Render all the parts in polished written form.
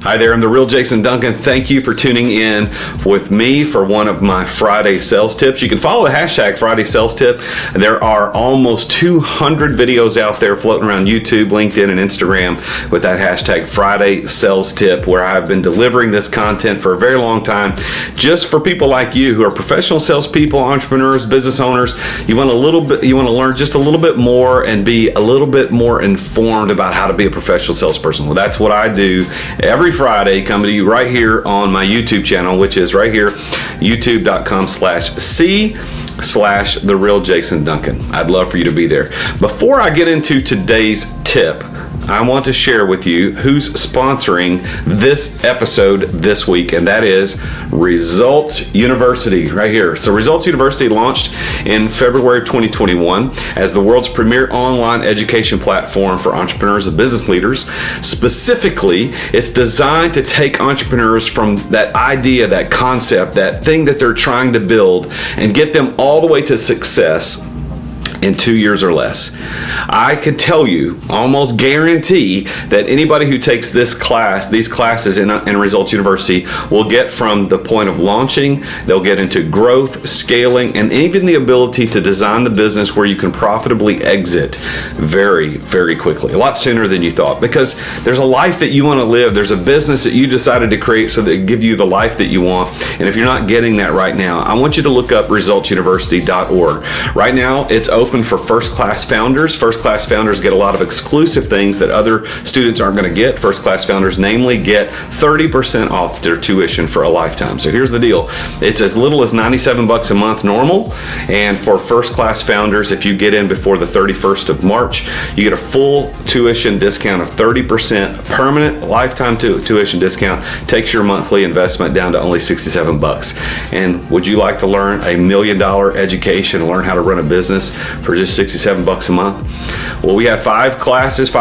Hi there, I'm the real Jason Duncan. Thank you for tuning in with me for one of my Friday sales tips. You can follow the hashtag Friday Sales Tip. There are almost 200 videos out there floating around YouTube, LinkedIn, and Instagram with that hashtag Friday Sales Tip, where I've been delivering this content for a very long time, just for people like you who are professional salespeople, entrepreneurs, business owners. You want to learn just a little bit more and be a little bit more informed about how to be a professional salesperson. Well, that's what I do every Friday, coming to you right here on my YouTube channel, which is right here, youtube.com/C/The Real Jason Duncan. I'd love for you to be there. Before I get into today's tip, I want to share with you who's sponsoring this episode this week, and that is Results University right here. So Results University launched in February of 2021 as the world's premier online education platform for entrepreneurs and business leaders. Specifically, it's designed to take entrepreneurs from that idea, that concept, that thing that they're trying to build, and get them all the way to success in 2 years or less. I could tell you, almost guarantee, that anybody who takes these classes in Results University will get from the point of launching, they'll get into growth, scaling, and even the ability to design the business where you can profitably exit very, very quickly, a lot sooner than you thought, because there's a life that you want to live. There's a business that you decided to create so that it gives you the life that you want. And if you're not getting that right now, I want you to look up resultsuniversity.org. Right now, it's open for first-class founders. First-class founders get a lot of exclusive things that other students aren't going to get. First-class founders, namely, get 30% off their tuition for a lifetime. So here's the deal. It's as little as $97 a month normal, and for first-class founders, if you get in before the 31st of March, you get a full tuition discount of 30%, permanent lifetime tuition discount, takes your monthly investment down to only $67. And would you like to learn a $1 million education, learn how to run a business for just $67 a month? Well, we have five courses,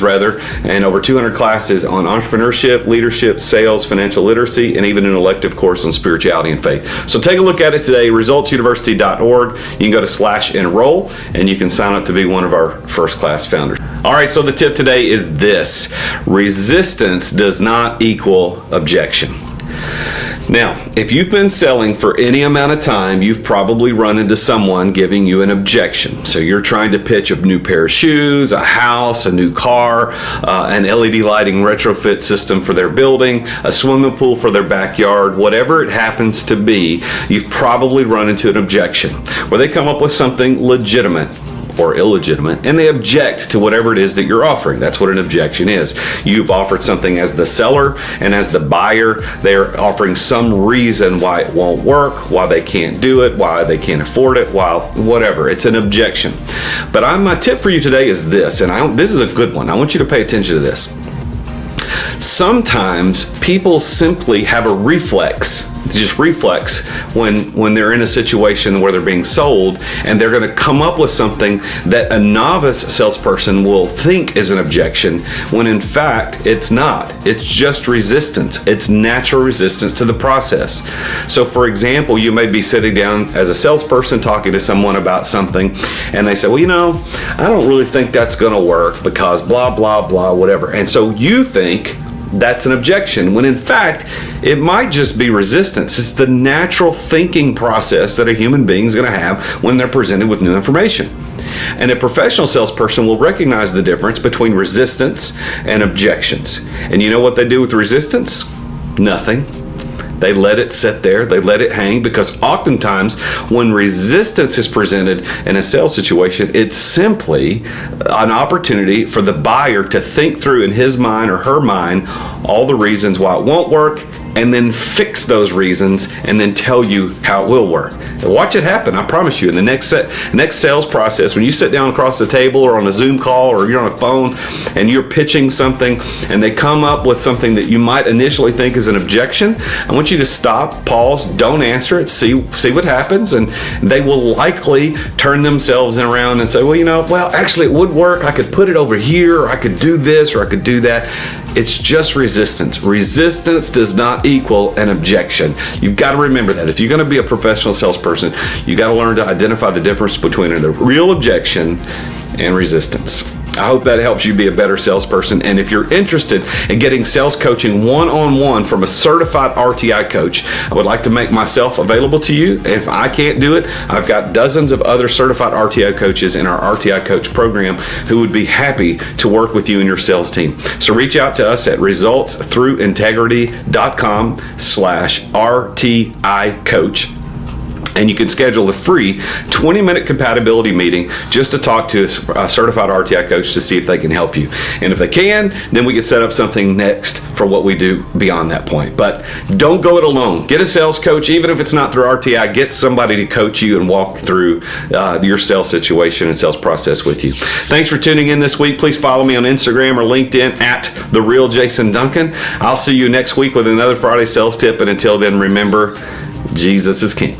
and over 200 classes on entrepreneurship, leadership, sales, financial literacy, and even an elective course on spirituality and faith. So take a look at it today, resultsuniversity.org. You can go to /enroll, and you can sign up to be one of our first-class founders. All right, so the tip today is this: resistance does not equal objection. Now, if you've been selling for any amount of time, you've probably run into someone giving you an objection. So you're trying to pitch a new pair of shoes, a house, a new car, an LED lighting retrofit system for their building, a swimming pool for their backyard, whatever it happens to be, you've probably run into an objection where they come up with something legitimate or illegitimate, and they object to whatever it is that you're offering. That's what an objection is. You've offered something as the seller, and as the buyer, they're offering some reason why it won't work, why they can't do it, why they can't afford it, whatever. It's an objection. But my tip for you today is this, and this is a good one. I want you to pay attention to this. Sometimes people simply have a reflex when they're in a situation where they're being sold, and they're going to come up with something that a novice salesperson will think is an objection, when in fact it's not. It's just resistance. It's natural resistance to the process. So for example, you may be sitting down as a salesperson talking to someone about something, and they say, well, I don't really think that's going to work because blah, blah, blah, whatever. And so you think that's an objection, when in fact it might just be resistance. It's the natural thinking process that a human being is going to have when they're presented with new information. And a professional salesperson will recognize the difference between resistance and objections. And you know what they do with resistance? Nothing. They let it sit there, they let it hang, because oftentimes when resistance is presented in a sales situation, it's simply an opportunity for the buyer to think through in his mind or her mind all the reasons why it won't work, and then fix those reasons and then tell you how it will work. And watch it happen, I promise you. In the next sales process, when you sit down across the table or on a Zoom call or you're on a phone and you're pitching something and they come up with something that you might initially think is an objection, I want you to stop, pause, don't answer it, see what happens, and they will likely turn themselves around and say, well, actually it would work. I could put it over here, or I could do this, or I could do that. It's just resistance. Resistance does not equal an objection. You've got to remember that. If you're going to be a professional salesperson, you got to learn to identify the difference between a real objection and resistance. I hope that helps you be a better salesperson. And if you're interested in getting sales coaching one-on-one from a certified RTI coach, I would like to make myself available to you. If I can't do it, I've got dozens of other certified RTI coaches in our RTI coach program who would be happy to work with you and your sales team. So reach out to us at resultsthroughintegrity.com/RTI coach. And you can schedule a free 20-minute compatibility meeting just to talk to a certified RTI coach to see if they can help you. And if they can, then we can set up something next for what we do beyond that point. But don't go it alone. Get a sales coach, even if it's not through RTI. Get somebody to coach you and walk through your sales situation and sales process with you. Thanks for tuning in this week. Please follow me on Instagram or LinkedIn at The Real Jason Duncan. I'll see you next week with another Friday sales tip. And until then, remember, Jesus is King.